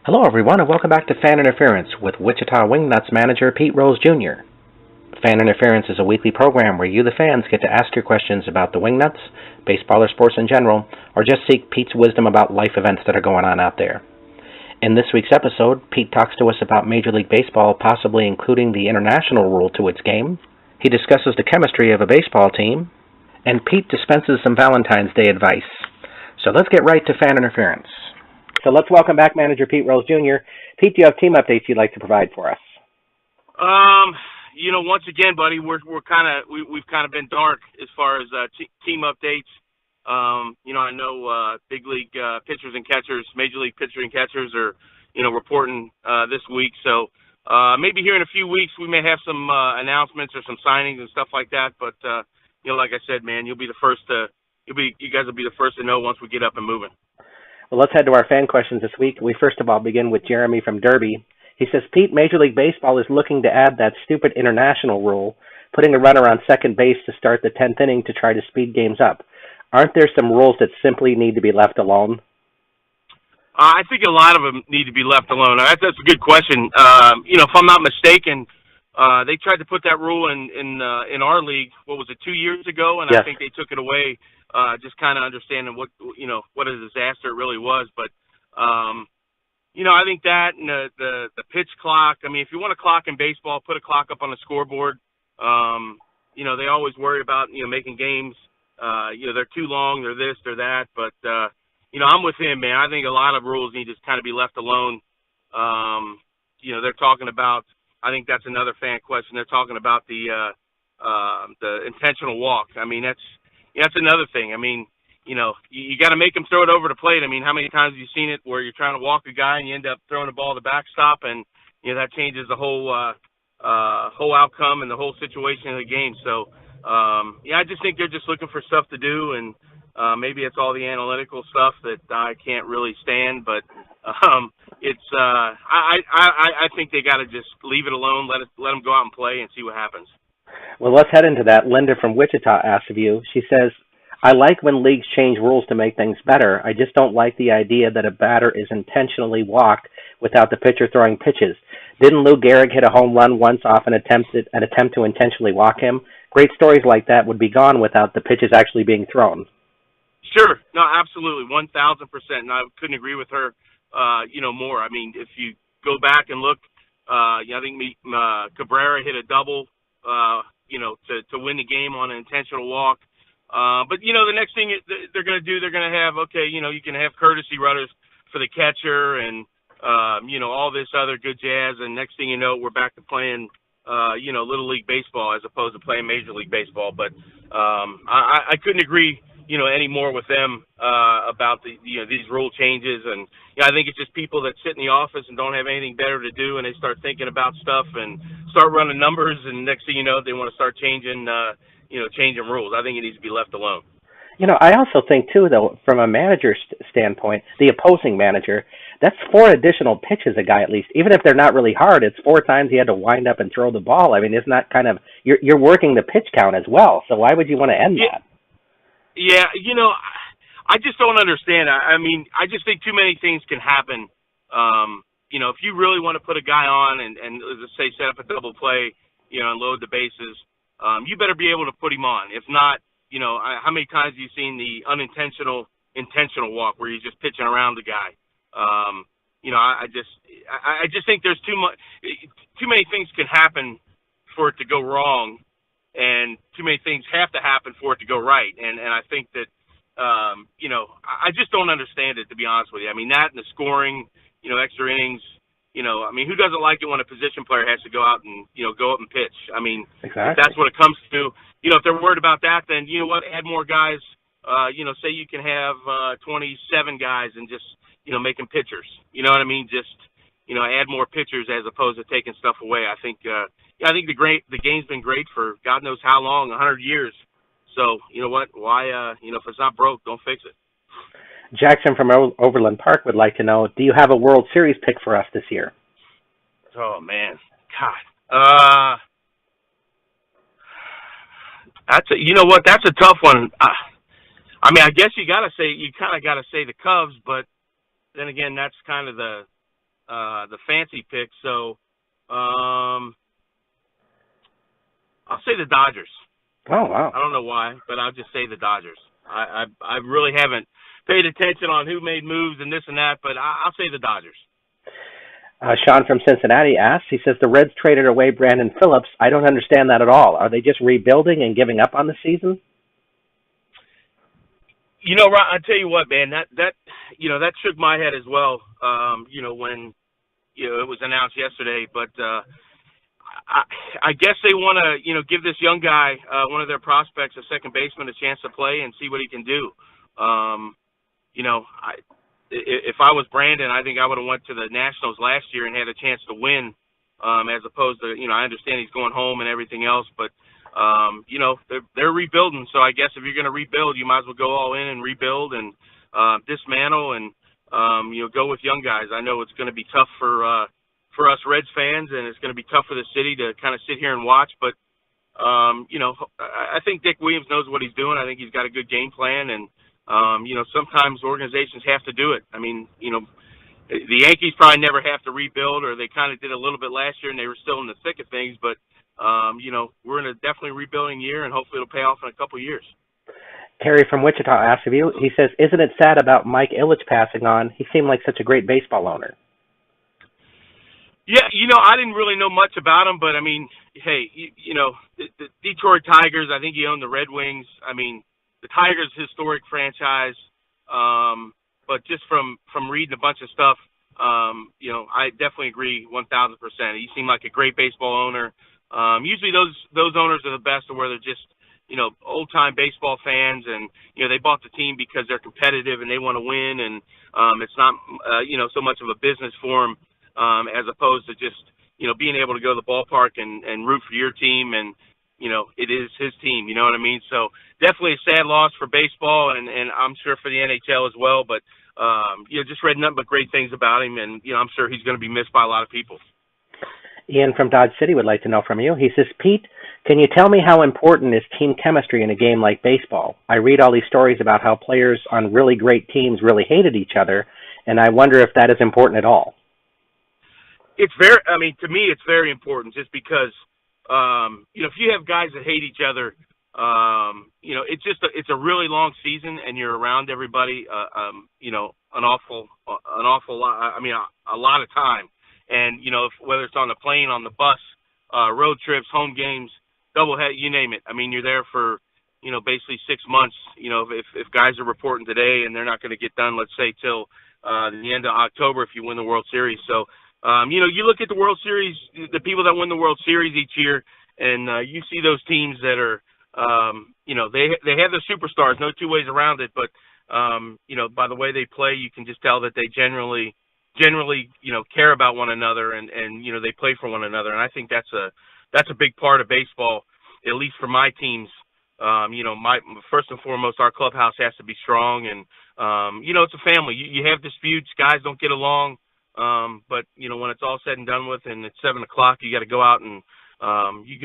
Hello, everyone, and welcome back to Fan Interference with Wichita Wingnuts manager Pete Rose Jr. Fan Interference is a weekly program where you, the fans, get to ask your questions about the Wingnuts, baseball or sports in general, or just seek Pete's wisdom about life events that are going on out there. In this week's episode, Pete talks to us about Major League Baseball possibly including the international rule to its game. He discusses the chemistry of a baseball team, and Pete dispenses some Valentine's Day advice. So let's get right to Fan Interference. So let's welcome back manager Pete Rose Jr. Pete, do you have team updates you'd like to provide for us? Once again, buddy, we've kind of been dark as far as team updates. I know big league pitchers and catchers, major league pitchers and catchers are, reporting this week. So maybe here in a few weeks we may have some announcements or some signings and stuff like that. But like I said, man, you guys will be the first to know once we get up and moving. Well, let's head to our fan questions this week. We first of all begin with Jeremy from Derby. He says, Pete, Major League Baseball is looking to add that stupid international rule, putting a runner on second base to start the 10th inning to try to speed games up. Aren't there some rules that simply need to be left alone? I think a lot of them need to be left alone. That's a good question. If I'm not mistaken, they tried to put that rule in our league, what was it, 2 years ago, and yes. I think they took it away. Just kind of understanding what a disaster it really was. But, I think that and the pitch clock, I mean, if you want a clock in baseball, put a clock up on the scoreboard. They always worry about, making games, they're too long, they're this, they're that. But, I'm with him, man. I think a lot of rules need to kind of be left alone. They're talking about, I think that's another fan question. They're talking about the intentional walk. I mean, that's another thing. I mean, you got to make them throw it over the plate. I mean, how many times have you seen it where you're trying to walk a guy and you end up throwing the ball to the backstop, and that changes the whole outcome and the whole situation of the game. So, I just think they're just looking for stuff to do, and maybe it's all the analytical stuff that I can't really stand. But I think they got to just leave it alone, let them go out and play, and see what happens. Well, let's head into that. Linda from Wichita asks of you. She says, I like when leagues change rules to make things better. I just don't like the idea that a batter is intentionally walked without the pitcher throwing pitches. Didn't Lou Gehrig hit a home run once off an attempt to intentionally walk him? Great stories like that would be gone without the pitches actually being thrown. Sure. No, absolutely. 1,000%. And I couldn't agree with her, more. I mean, if you go back and look, I think Cabrera hit a double, to win the game on an intentional walk. But, the next thing they're going to do, they're going to have, you can have courtesy runners for the catcher and, all this other good jazz. And next thing you know, we're back to playing, Little League Baseball as opposed to playing Major League Baseball. But I couldn't agree, any more with them about these rule changes. And I think it's just people that sit in the office and don't have anything better to do, and they start thinking about stuff and start running numbers, and next thing you know, they want to start changing rules. I think it needs to be left alone. I also think, too, though, from a manager's standpoint, the opposing manager, that's 4 additional pitches a guy at least. Even if they're not really hard, it's 4 times he had to wind up and throw the ball. I mean, isn't that kind of, you're working the pitch count as well, so why would you want to end that? Yeah, I just don't understand. I mean, I just think too many things can happen. If you really want to put a guy on and let's say set up a double play, and load the bases, you better be able to put him on. If not, how many times have you seen the intentional walk where you're just pitching around the guy? I just think there's too many things can happen for it to go wrong, and too many things have to happen for it to go right. And I think that, I just don't understand it, to be honest with you. I mean, that and the scoring, extra innings, who doesn't like it when a position player has to go out and, go up and pitch? I mean, exactly. If that's what it comes to. If they're worried about that, then, add more guys. Say you can have 27 guys and just, make them pitchers. You know what I mean? Just, add more pitchers as opposed to taking stuff away. I think the game's been great for God knows how long, 100 years. So, you know what? Why, if it's not broke, don't fix it. Jackson from Overland Park would like to know, do you have a World Series pick for us this year? Oh, man. God. That's a tough one. I guess you kind of got to say the Cubs, but then again, that's kind of the the fancy pick. So I'll say the Dodgers. Oh, wow. I don't know why, but I'll just say the Dodgers. I really haven't paid attention on who made moves and this and that, but I'll say the Dodgers. Sean from Cincinnati asks, he says, the Reds traded away Brandon Phillips. I don't understand that at all. Are they just rebuilding and giving up on the season? You know, Ron, I tell you what, man, that shook my head as well. When it was announced yesterday, but I guess they want to give this young guy, one of their prospects, a second baseman, a chance to play and see what he can do. If I was Brandon, I think I would have went to the Nationals last year and had a chance to win, as opposed to, I understand he's going home and everything else, but, they're rebuilding. So I guess if you're going to rebuild, you might as well go all in and rebuild and dismantle and, go with young guys. I know it's going to be tough for us Reds fans, and it's going to be tough for the city to kind of sit here and watch, but, I think Dick Williams knows what he's doing. I think he's got a good game plan, and, sometimes organizations have to do it. I mean, the Yankees probably never have to rebuild, or they kind of did a little bit last year and they were still in the thick of things, but, we're in a definitely rebuilding year, and hopefully it'll pay off in a couple of years. Terry from Wichita asks of you, he says, isn't it sad about Mike Ilitch passing on? He seemed like such a great baseball owner. Yeah, I didn't really know much about him, but, I mean, hey, the Detroit Tigers, I think he owned the Red Wings. I mean, the Tigers' historic franchise, but just from reading a bunch of stuff, I definitely agree 1,000%. He seemed like a great baseball owner. Usually those owners are the best, where they're just, old-time baseball fans, and, they bought the team because they're competitive and they want to win, and it's not, so much of a business for them, as opposed to just, being able to go to the ballpark and root for your team, and, it is his team, you know what I mean? So definitely a sad loss for baseball, and I'm sure for the NHL as well, but, just read nothing but great things about him, and, I'm sure he's going to be missed by a lot of people. Ian from Dodge City would like to know from you. He says, Pete, can you tell me how important is team chemistry in a game like baseball? I read all these stories about how players on really great teams really hated each other, and I wonder if that is important at all. To me, it's very important, just because, if you have guys that hate each other, it's a really long season, and you're around everybody, an awful lot. I mean, a lot of time. And, whether it's on the plane, on the bus, road trips, home games, doublehead, you name it. I mean, you're there for, basically 6 months. If guys are reporting today and they're not going to get done, let's say, till the end of October if you win the World Series. So, you look at the World Series, the people that win the World Series each year, and you see those teams that are, they have their superstars, no two ways around it. But, by the way they play, you can just tell that they generally, care about one another, and they play for one another. And I think that's a big part of baseball, at least for my teams. My first and foremost, our clubhouse has to be strong, and, it's a family. You have disputes, guys don't get along. But when it's all said and done with, and it's 7:00, you got to go out and, you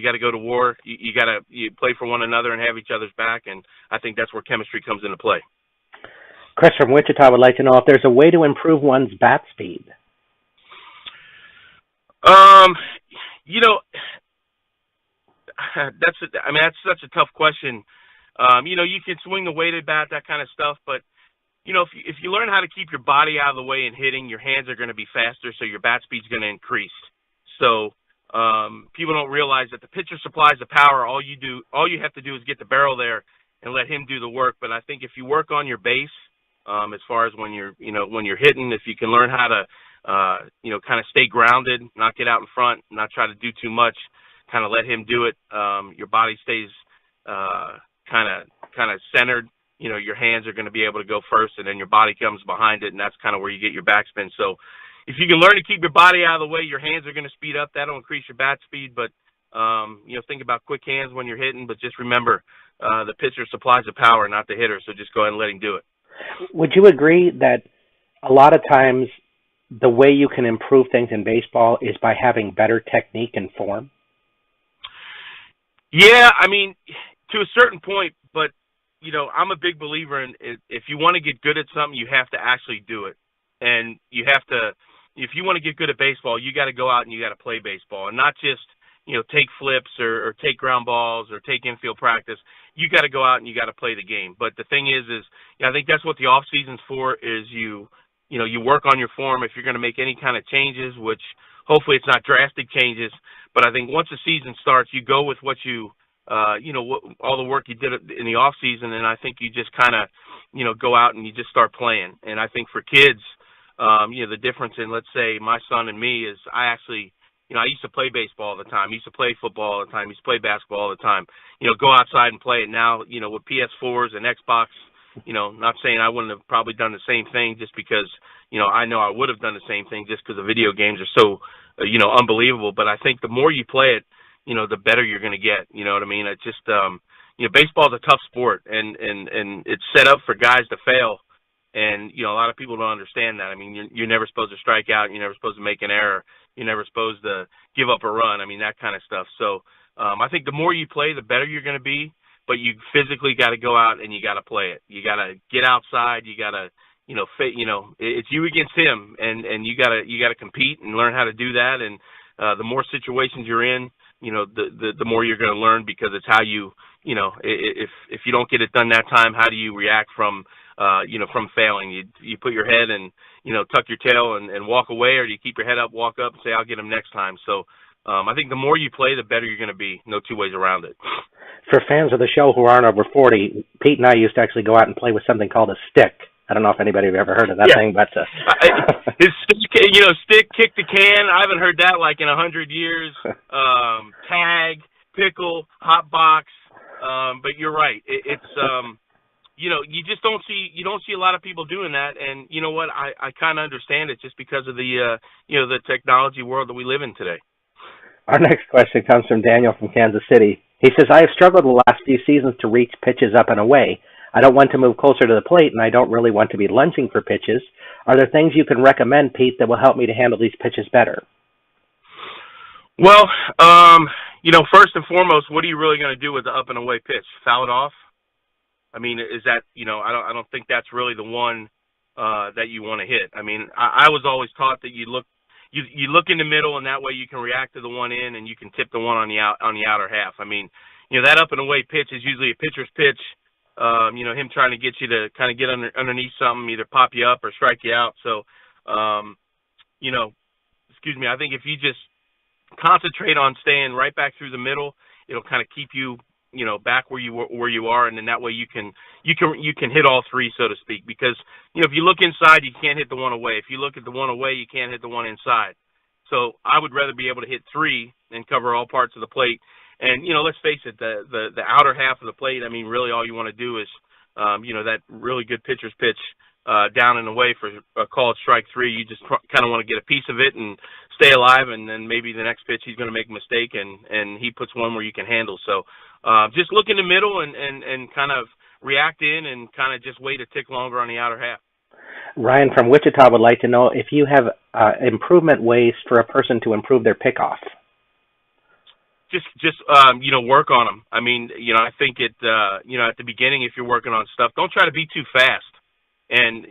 got to go to war. You got to play for one another and have each other's back. And I think that's where chemistry comes into play. Chris from Wichita would like to know if there's a way to improve one's bat speed. That's such a tough question. You can swing the weighted bat, that kind of stuff, but if you learn how to keep your body out of the way in hitting, your hands are going to be faster, so your bat speed's going to increase. So people don't realize that the pitcher supplies the power. All you have to do is get the barrel there and let him do the work. But I think if you work on your base, as far as when you're hitting, if you can learn how to, kind of stay grounded, not get out in front, not try to do too much, kind of let him do it. Your body stays kind of centered. Your hands are going to be able to go first, and then your body comes behind it, and that's kind of where you get your backspin. So if you can learn to keep your body out of the way, your hands are going to speed up. That'll increase your bat speed, but, think about quick hands when you're hitting, but just remember, the pitcher supplies the power, not the hitter, so just go ahead and let him do it. Would you agree that a lot of times the way you can improve things in baseball is by having better technique and form? Yeah, to a certain point, but, I'm a big believer in if you want to get good at something, you have to actually do it. And you have to, if you want to get good at baseball, you got to go out and you got to play baseball, and not just take flips or take ground balls or take infield practice. You got to go out and you got to play the game. But the thing is I think that's what the off season's for. Is you work on your form if you're going to make any kind of changes, which hopefully it's not drastic changes. But I think once the season starts, you go with what all the work you did in the off season, and I think you just kind of go out and you just start playing. And I think for kids, the difference in, let's say, my son and me is I actually, I used to play baseball all the time. I used to play football all the time. I used to play basketball all the time. Go outside and play it. Now, with PS4s and Xbox, not saying I wouldn't have probably done the same thing just because, I know I would have done the same thing just because the video games are so, unbelievable. But I think the more you play it, the better you're going to get. You know what I mean? It's just, baseball is a tough sport, and it's set up for guys to fail. And, a lot of people don't understand that. I mean, you're never supposed to strike out. You're never supposed to make an error. You're never supposed to give up a run. I mean, that kind of stuff. So I think the more you play, the better you're going to be. But you physically got to go out and you got to play it. You got to get outside. You got to, it's you against him, and you got to compete and learn how to do that. And the more situations you're in, the more you're going to learn, because it's how you, if you don't get it done that time, how do you react from failing? You put your head and, tuck your tail and walk away, or do you keep your head up, walk up, and say, I'll get him next time. So I think the more you play, the better you're going to be. No two ways around it. For fans of the show who aren't over 40, Pete and I used to actually go out and play with something called a stick. I don't know if anybody have ever heard of that thing, but his stick, kick the can. I haven't heard that like in 100 years. Tag, pickle, hot box. But you're right. It's you just don't see a lot of people doing that. And you know what? I kind of understand it just because of the the technology world that we live in today. Our next question comes from Daniel from Kansas City. He says, I have struggled the last few seasons to reach pitches up and away. I don't want to move closer to the plate, and I don't really want to be lunging for pitches. Are there things you can recommend, Pete, that will help me to handle these pitches better? Well, first and foremost, what are you really going to do with the up and away pitch? Foul it off? I mean, is that, I don't think that's really the one that you want to hit. I mean, I was always taught that you look in the middle, and that way you can react to the one in, and you can tip the one on the outer half. I mean, that up and away pitch is usually a pitcher's pitch. Him trying to get you to kind of get underneath something, either pop you up or strike you out. So, I think if you just concentrate on staying right back through the middle, it'll kind of keep you, back where you are, and then that way you can hit all three, so to speak. Because if you look inside, you can't hit the one away. If you look at the one away, you can't hit the one inside. So I would rather be able to hit three and cover all parts of the plate. And let's face it, the outer half of the plate. I mean, really, all you want to do is, that really good pitcher's pitch down and away for a called strike three. You just kind of want to get a piece of it and stay alive, and then maybe the next pitch he's going to make a mistake, and he puts one where you can handle. So just look in the middle and kind of react in, and kind of just wait a tick longer on the outer half. Ryan from Wichita would like to know if you have improvement ways for a person to improve their pickoff. Just work on them. I mean, I think at the beginning, if you're working on stuff, don't try to be too fast. And,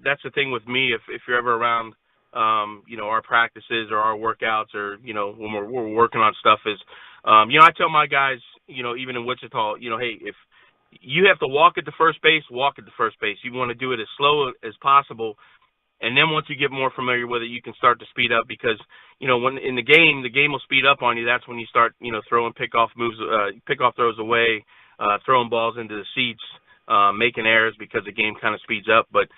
that's the thing with me. If you're ever around, our practices or our workouts, or, when we're working on stuff is, I tell my guys, even in Wichita, hey, if you have to walk at the first base, walk at the first base. You want to do it as slow as possible. And then once you get more familiar with it, you can start to speed up, because, when in the game will speed up on you. That's when you start, throwing pickoff throws away, throwing balls into the seats, making errors, because the game kind of speeds up. But,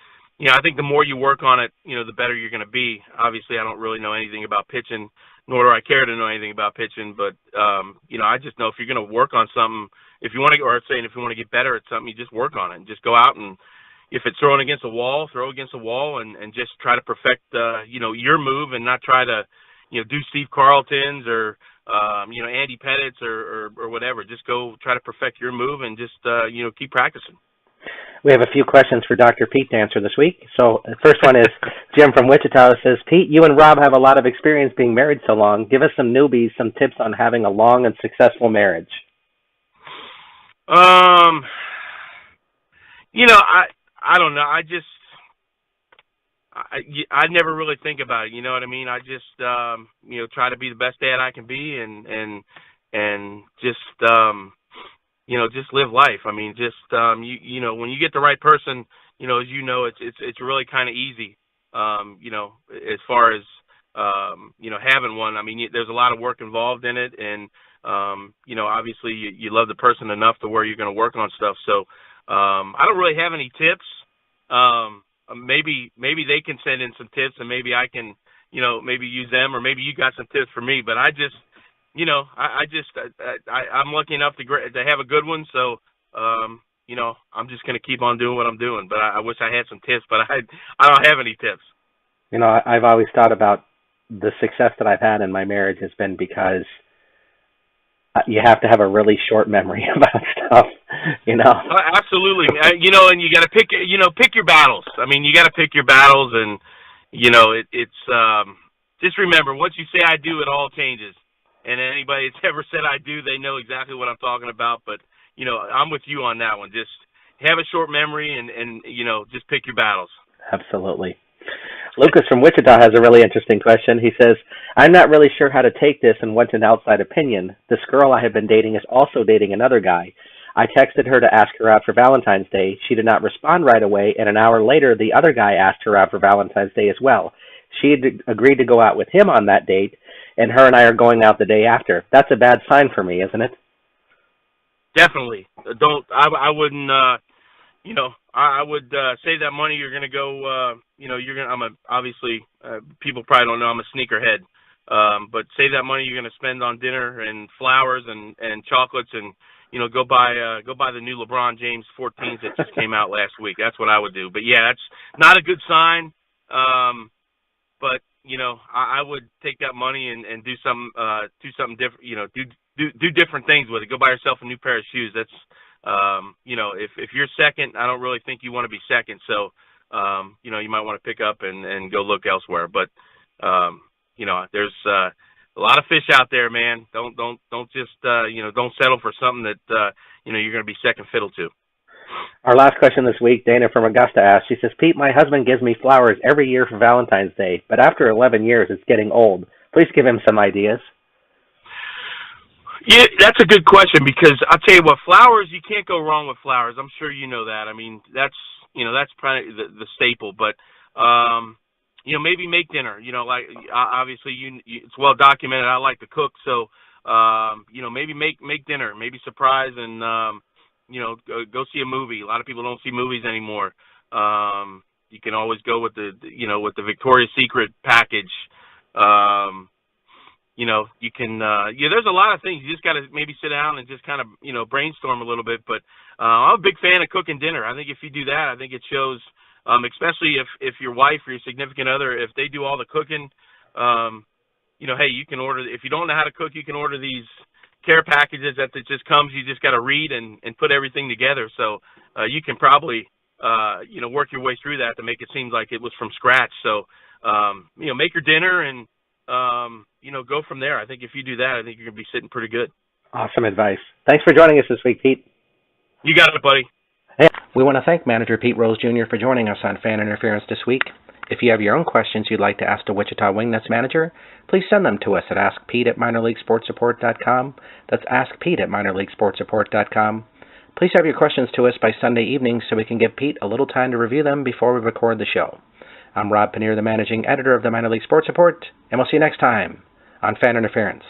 I think the more you work on it, the better you're going to be. Obviously, I don't really know anything about pitching, nor do I care to know anything about pitching. But, I just know if you're going to work on something, if you want to get better at something, you just work on it and just go out, and if it's throwing against a wall, throw against a wall, and just try to perfect, your move, and not try to, do Steve Carlton's or, Andy Pettit's or whatever. Just go try to perfect your move, and just, keep practicing. We have a few questions for Dr. Pete to answer this week. So the first one is Jim from Wichita says, Pete, you and Rob have a lot of experience being married so long. Give us some newbies some tips on having a long and successful marriage. I don't know. I never really think about it. You know what I mean? I just try to be the best dad I can be, and just just live life. I mean, just when you get the right person, as it's really kind of easy. As far as having one. I mean, there's a lot of work involved in it, and obviously you love the person enough to where you're going to work on stuff. So I don't really have any tips. Maybe they can send in some tips, and maybe I can maybe use them, or maybe you got some tips for me. But I just I'm lucky enough to have a good one. So I'm just going to keep on doing what I'm doing. But I wish I had some tips, but I don't have any tips. I've always thought about the success that I've had in my marriage has been because you have to have a really short memory about stuff, Absolutely. And you got to pick your battles. I mean, you got to pick your battles, and it's just remember, once you say I do, it all changes. And anybody that's ever said I do, they know exactly what I'm talking about. But I'm with you on that one. Just have a short memory, and just pick your battles. Absolutely. Lucas from Wichita has a really interesting question. He says, I'm not really sure how to take this and want an outside opinion. This girl I have been dating is also dating another guy. I texted her to ask her out for Valentine's Day. She did not respond right away, and an hour later, the other guy asked her out for Valentine's Day as well. She had agreed to go out with him on that date, and her and I are going out the day after. That's a bad sign for me, isn't it? Definitely. I wouldn't, I would save that money. You're going to go, obviously, people probably don't know I'm a sneakerhead, but save that money you're going to spend on dinner and flowers and chocolates, and, go buy the new LeBron James 14s that just came out last week. That's what I would do. But yeah, that's not a good sign. But, I would take that money and do something different, do different things with it. Go buy yourself a new pair of shoes. That's, if you're second, I don't really think you want to be second. So, you might want to pick up and go look elsewhere. But, there's a lot of fish out there, man. Don't just, don't settle for something that, you're going to be second fiddle to. Our last question this week, Dana from Augusta asked, she says, Pete, my husband gives me flowers every year for Valentine's Day, but after 11 years, it's getting old. Please give him some ideas. Yeah, that's a good question, because I'll tell you what, flowers, you can't go wrong with flowers. I'm sure you know that. I mean, that's probably the staple, but, maybe make dinner, like, obviously it's well documented. I like to cook. So, maybe make dinner, maybe surprise, and, go see a movie. A lot of people don't see movies anymore. You can always go with the Victoria's Secret package. You can, there's a lot of things. You just got to maybe sit down and just kind of, brainstorm a little bit. But I'm a big fan of cooking dinner. I think if you do that, I think it shows, especially if your wife or your significant other, if they do all the cooking, hey, you can order, if you don't know how to cook, you can order these care packages that it just comes. You just got to read and put everything together. So you can probably, work your way through that to make it seem like it was from scratch. So, make your dinner and, go from there. I think if you do that, I think you're going to be sitting pretty good. Awesome advice. Thanks for joining us this week, Pete. You got it, buddy. Hey, we want to thank Manager Pete Rose Jr. for joining us on Fan Interference this week. If you have your own questions you'd like to ask the Wichita Wingnuts manager, please send them to us at askpete@minorleaguesportsupport.com. That's askpete@minorleaguesportsupport.com. Please have your questions to us by Sunday evening so we can give Pete a little time to review them before we record the show. I'm Rob Pannier, the managing editor of the Minor League Sports Report, and we'll see you next time on Fan Interference.